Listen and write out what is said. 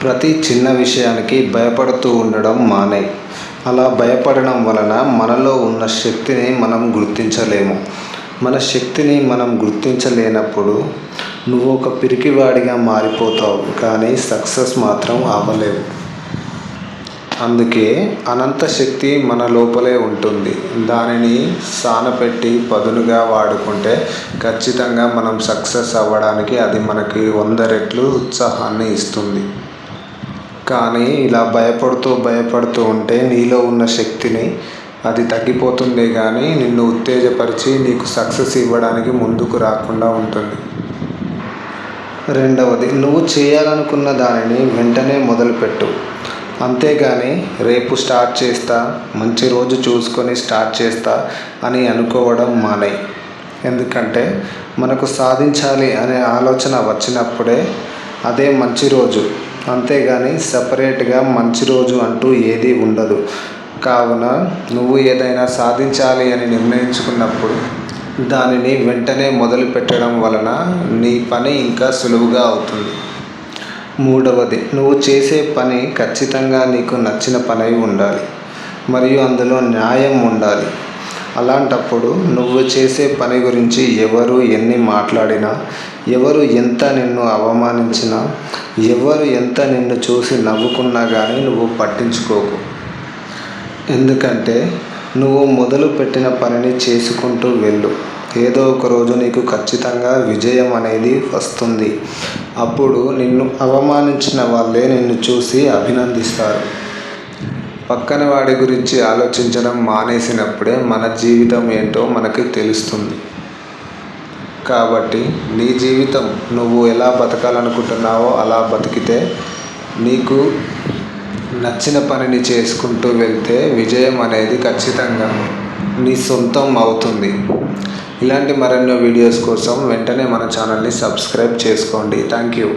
ప్రతి చిన్న విషయానికి భయపడుతూ ఉండడం మానేయ్. అలా భయపడడం వలన మనలో ఉన్న శక్తిని మనం గుర్తించలేము. మన శక్తిని మనం గుర్తించలేనప్పుడు నువ్వు ఒక పిరికివాడిగా మారిపోతావు, కానీ సక్సెస్ మాత్రం అవ్వలేవు. అందుకే అనంత శక్తి మన లోపలే ఉంటుంది. దానిని సానపెట్టి పదునుగా వాడుకుంటే ఖచ్చితంగా మనం సక్సెస్ అవ్వడానికి అది మనకి 100 రెట్లు ఉత్సాహాన్ని ఇస్తుంది. కానీ ఇలా భయపడుతూ ఉంటే నీలో ఉన్న శక్తిని అది తగ్గిపోతుందే కానీ నిన్ను ఉత్తేజపరిచి నీకు సక్సెస్ ఇవ్వడానికి ముందుకు రాకుండా ఉంటుంది. రెండవది, నువ్వు చేయాలనుకున్న దానిని వెంటనే మొదలుపెట్టు. అంతేగాని రేపు స్టార్ట్ చేస్తా, మంచి రోజు చూసుకొని స్టార్ట్ చేస్తా అని అనుకోవడం మానేయ్. ఎందుకంటే మనకు సాధించాలి అనే ఆలోచన వచ్చినప్పుడే అదే మంచి రోజు. అంతేగాని సపరేట్గా మంచి రోజు అంటూ ఏదీ ఉండదు. కావున నువ్వు ఏదైనా సాధించాలి అని నిర్ణయించుకున్నప్పుడు దానిని వెంటనే మొదలు పెట్టడం వలన నీ పని ఇంకా సులువుగా అవుతుంది. మూడవది, నువ్వు చేసే పని ఖచ్చితంగా నీకు నచ్చిన పని అయి ఉండాలి, మరియు అందులో న్యాయం ఉండాలి. అలాంటప్పుడు నువ్వు చేసే పని గురించి ఎవరు ఎన్ని మాట్లాడినా, ఎవరు ఎంత నిన్ను అవమానించినా, ఎవరు ఎంత నిన్ను చూసి నవ్వుకున్నా కానీ నువ్వు పట్టించుకోకు. ఎందుకంటే నువ్వు మొదలు పెట్టిన పనిని చేసుకుంటూ వెళ్ళు. ఏదో ఒక రోజు నీకు ఖచ్చితంగా విజయం అనేది వస్తుంది. అప్పుడు నిన్ను అవమానించిన వాళ్ళే నిన్ను చూసి అభినందిస్తారు. పక్కన వాడి గురించి ఆలోచించడం మానేసినప్పుడే మన జీవితం ఏంటో మనకి తెలుస్తుంది. కాబట్టి నీ జీవితం నువ్వు ఎలా బతకాలనుకుంటున్నావో అలా బతికితే, నీకు నచ్చిన పనిని చేసుకుంటూ వెళ్తే విజయం అనేది ఖచ్చితంగా నీ సొంతం అవుతుంది. ఇలాంటి మరెన్నో వీడియోస్ కోసం వెంటనే మన ఛానల్ని సబ్స్క్రైబ్ చేసుకోండి. Thank you.